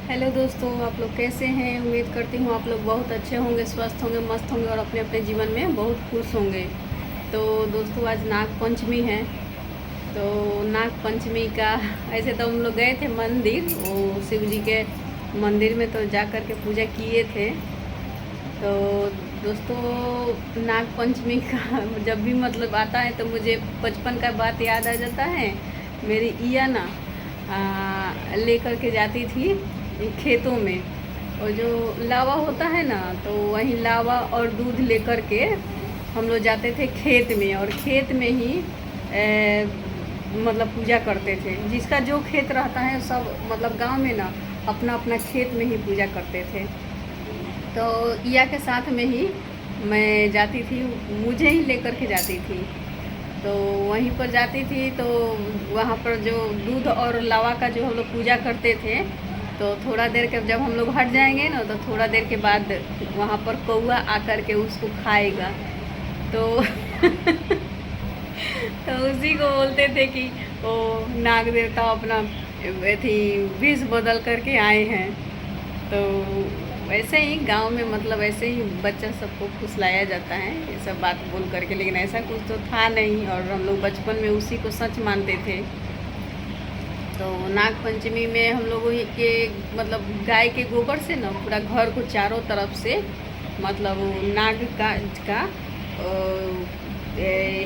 Hello दोस्तों, आप लोग कैसे हैं। उम्मीद करती हूँ आप लोग बहुत अच्छे होंगे, स्वस्थ होंगे, मस्त होंगे और अपने अपने जीवन में बहुत खुश होंगे। तो दोस्तों, आज नाग पंचमी है। तो नाग पंचमी का ऐसे तो हम लोग गए थे मंदिर, वो शिव जी के मंदिर में तो जा कर के पूजा किए थे। तो दोस्तों, नाग पंचमी का जब भी मतलब आता है तो मुझे बचपन का बात याद आ जाता है। मेरी ईया ना लेकर के जाती थी खेतों में, और जो लावा होता है ना, तो वहीं लावा और दूध लेकर के हम लोग जाते थे खेत में, और खेत में ही मतलब पूजा करते थे। जिसका जो खेत रहता है सब मतलब गांव में ना अपना अपना खेत में ही पूजा करते थे। तो ईया के साथ में ही मैं जाती थी, मुझे ही लेकर के जाती थी। तो वहीं पर जाती थी, तो वहाँ पर जो दूध और लावा का जो हम लोग पूजा करते थे, तो थोड़ा देर के जब हम लोग हट जाएंगे ना, तो थोड़ा देर के बाद वहाँ पर कौआ आकर के उसको खाएगा। तो तो उसी को बोलते थे कि वो नाग देवता अपना थी विष बदल करके आए हैं। तो वैसे ही गांव में मतलब ऐसे ही बच्चा सबको फुसलाया जाता है ये सब बात बोल करके, लेकिन ऐसा कुछ तो था नहीं, और हम लोग बचपन में उसी को सच मानते थे। तो नाग पंचमी में हम लोगों के मतलब गाय के गोबर से ना पूरा घर को चारों तरफ से मतलब नाग का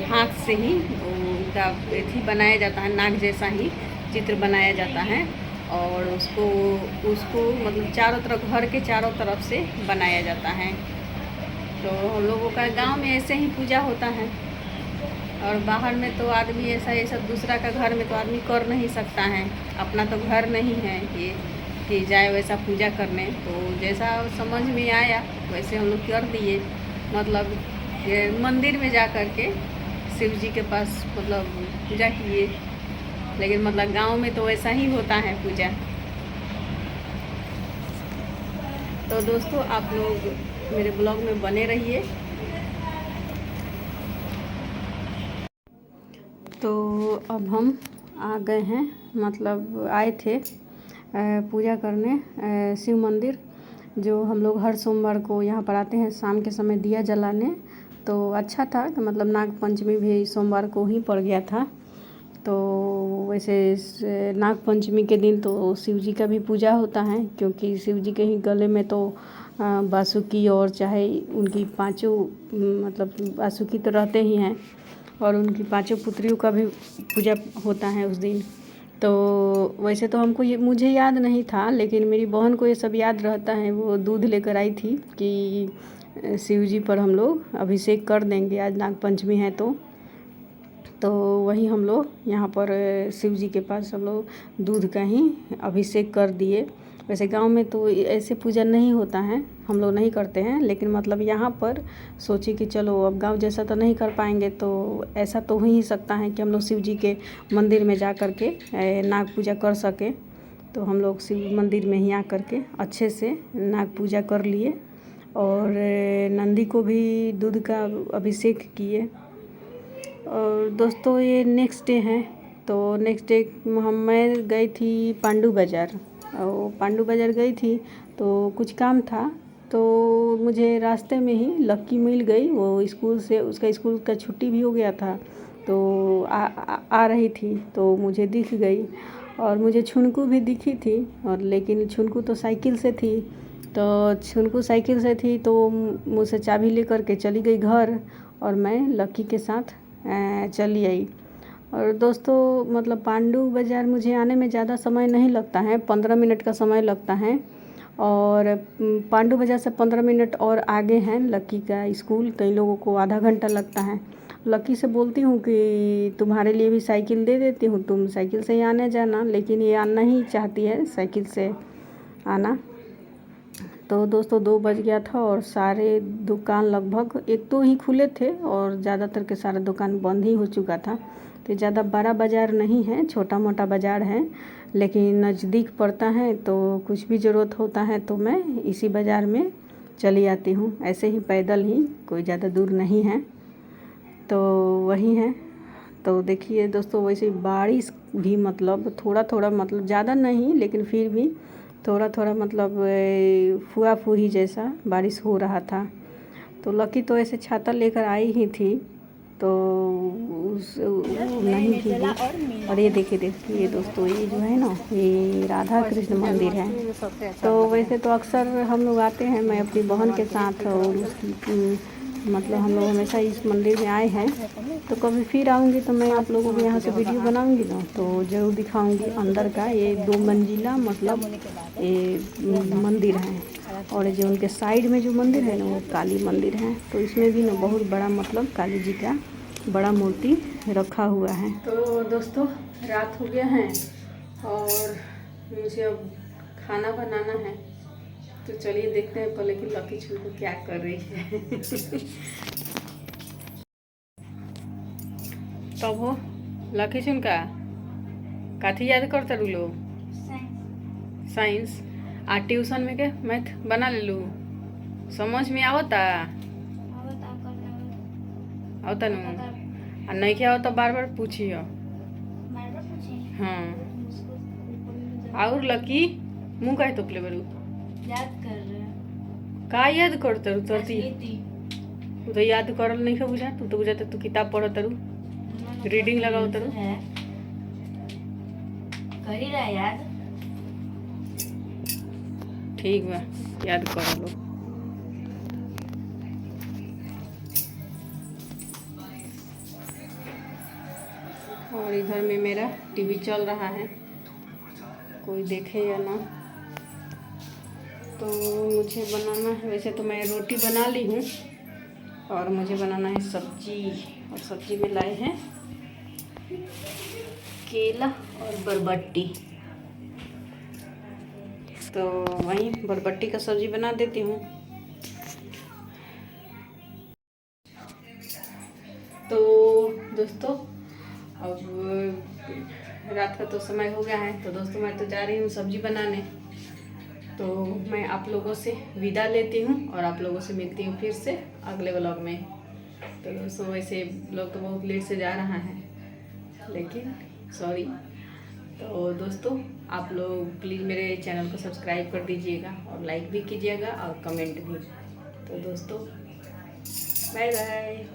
हाथ से ही उनका एथी बनाया जाता है, नाग जैसा ही चित्र बनाया जाता है, और उसको उसको मतलब चारों तरफ, घर के चारों तरफ से बनाया जाता है। तो हम लोगों का गांव में ऐसे ही पूजा होता है। और बाहर में तो आदमी ऐसा ये सब दूसरा का घर में तो आदमी कर नहीं सकता है, अपना तो घर नहीं है ये कि जाए वैसा पूजा करने। तो जैसा समझ में आया वैसे हम लोग कर दिए, मतलब ये मंदिर में जा कर के शिव जी के पास मतलब पूजा किए। लेकिन मतलब गांव में तो ऐसा ही होता है पूजा। तो दोस्तों, आप लोग मेरे ब्लॉग में बने रहिए। तो अब हम आ गए हैं, मतलब आए थे पूजा करने शिव मंदिर, जो हम लोग हर सोमवार को यहाँ पर आते हैं शाम के समय दिया जलाने। तो अच्छा था कि मतलब नाग पंचमी भी सोमवार को ही पड़ गया था। तो वैसे नाग पंचमी के दिन तो शिव जी का भी पूजा होता है, क्योंकि शिव जी के ही गले में तो बासुकी, और चाहे उनकी पांचों मतलब बासुकी तो रहते ही हैं, और उनकी पांचों पुत्रियों का भी पूजा होता है उस दिन। तो वैसे तो हमको ये मुझे याद नहीं था, लेकिन मेरी बहन को ये सब याद रहता है। वो दूध लेकर आई थी कि शिव जी पर हम लोग अभिषेक कर देंगे, आज नाग पंचमी है। तो वही हम लोग यहाँ पर शिव जी के पास हम लोग दूध का ही अभिषेक कर दिए। वैसे गांव में तो ऐसे पूजा नहीं होता है, हम लोग नहीं करते हैं, लेकिन मतलब यहाँ पर सोचे कि चलो अब गांव जैसा तो नहीं कर पाएंगे, तो ऐसा तो हो ही सकता है कि हम लोग शिव जी के मंदिर में जा कर के नाग पूजा कर सकें। तो हम लोग शिव मंदिर में ही आ कर के अच्छे से नाग पूजा कर लिए, और नंदी को भी दूध का अभिषेक किए। और दोस्तों, ये नेक्स्ट डे है। तो नेक्स्ट डे मैं गई थी पांडू बाज़ार, और पांडू बाज़ार गई थी तो कुछ काम था। तो मुझे रास्ते में ही लक्की मिल गई, वो स्कूल से, उसका स्कूल का छुट्टी भी हो गया था। तो आ रही थी तो मुझे दिख गई, और मुझे छुनकू भी दिखी थी, और लेकिन छुनकू तो साइकिल से थी। तो छुनकू साइकिल से थी तो मुझसे चाबी लेकर के चली गई घर, और मैं लक्की के साथ चली आई। और दोस्तों, मतलब पांडू बाज़ार मुझे आने में ज़्यादा समय नहीं लगता है, 15 मिनट का समय लगता है। और पांडू बाज़ार से 15 मिनट और आगे है लक्की का स्कूल, कई लोगों को आधा घंटा लगता है। लक्की से बोलती हूँ कि तुम्हारे लिए भी साइकिल दे देती हूँ, तुम साइकिल से ही आने जाना, लेकिन ये आना ही चाहती है साइकिल से आना। तो दोस्तों, 2 बज गया था, और सारे दुकान लगभग एक दो ही खुले थे, और ज़्यादातर के सारा दुकान बंद ही हो चुका था। तो ज़्यादा बड़ा बाज़ार नहीं है, छोटा मोटा बाज़ार है, लेकिन नज़दीक पड़ता है। तो कुछ भी ज़रूरत होता है तो मैं इसी बाज़ार में चली आती हूँ, ऐसे ही पैदल ही, कोई ज़्यादा दूर नहीं है। तो वही है। तो देखिए दोस्तों, वैसे बारिश भी मतलब थोड़ा थोड़ा, मतलब ज़्यादा नहीं, लेकिन फिर भी थोड़ा थोड़ा मतलब फुआ फूही जैसा बारिश हो रहा था। तो लकी तो ऐसे छाता लेकर आई ही थी, तो नहीं भीगी। और ये देखिए दोस्तों, ये जो है ना, ये राधा कृष्ण मंदिर है। तो वैसे तो अक्सर हम लोग आते हैं, मैं अपनी बहन के साथ, और उसकी मतलब हम लोग हमेशा इस मंदिर में आए हैं। तो कभी फिर आऊँगी तो मैं आप लोगों को यहाँ से वीडियो बनाऊँगी ना, तो ज़रूर दिखाऊँगी अंदर का। ये 2 मंजिला मतलब ये मंदिर है, और जो उनके साइड में जो मंदिर है ना, वो काली मंदिर है। तो इसमें भी ना बहुत बड़ा मतलब काली जी का बड़ा मूर्ति रखा हुआ है। तो दोस्तों, रात हो गया है और मुझे अब खाना बनाना है। तो चलिए देखते हैं पहले कि लकी छुलकू क्या कर रही है। तब हो लकी छुनका काथी याद करता लो? साइंस। आ ट्यूशन में के मैथ बना ले लू? समझ में आवता? आवता नु? आ नहीं क्या आवता बार बार पूछियो। हाँ। और लकी मुँह काहे तोपले बरू? याद कर रहे का याद करता रू? तरती तू तो याद करल नहीं बुझा। तू तो बुझा तू किताब पढ़ तरु, रीडिंग लगाओ तरु। कर ही रहा याद। ठीक बा, याद कर लो। और इधर में मेरा टीवी चल रहा है, कोई देखे या ना। तो मुझे बनाना है, वैसे तो मैं रोटी बना ली हूँ, और मुझे बनाना है सब्जी। और सब्जी में लाए हैं केला और बरबट्टी। तो वहीं बरबट्टी का सब्जी बना देती हूँ। तो दोस्तों, अब रात का तो समय हो गया है, तो दोस्तों मैं तो जा रही हूँ सब्जी बनाने। तो मैं आप लोगों से विदा लेती हूँ, और आप लोगों से मिलती हूँ फिर से अगले व्लॉग में। तो दोस्तों, वैसे व्लॉग तो बहुत लेट से जा रहा है, लेकिन सॉरी। तो दोस्तों, आप लोग प्लीज़ मेरे चैनल को सब्सक्राइब कर दीजिएगा, और लाइक भी कीजिएगा, और कमेंट भी। तो दोस्तों, बाय बाय।